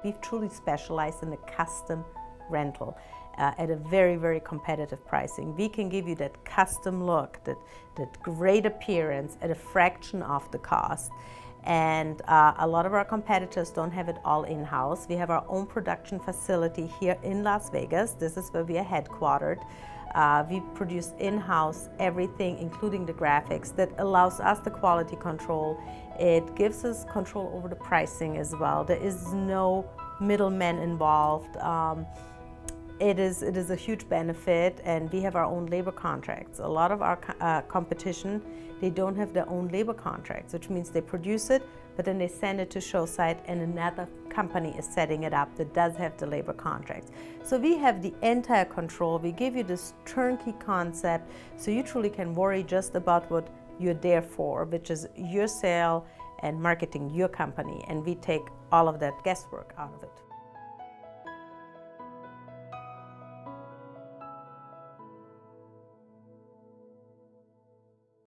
We've truly specialized in the custom rental at a very, very competitive pricing. We can give you that custom look, that great appearance at a fraction of the cost. And a lot of our competitors don't have it all in-house. We have our own production facility here in Las Vegas. This is where we are headquartered. We produce in-house everything, including the graphics, that allows us the quality control. It gives us control over the pricing as well. There is no middlemen involved. It is a huge benefit, and we have our own labor contracts. A lot of our competition, they don't have their own labor contracts, which means they produce it, but then they send it to show site and another company is setting it up that does have the labor contracts. So we have the entire control. We give you this turnkey concept, so you truly can worry just about what you're there for, which is your sale and marketing your company, and we take all of that guesswork out of it.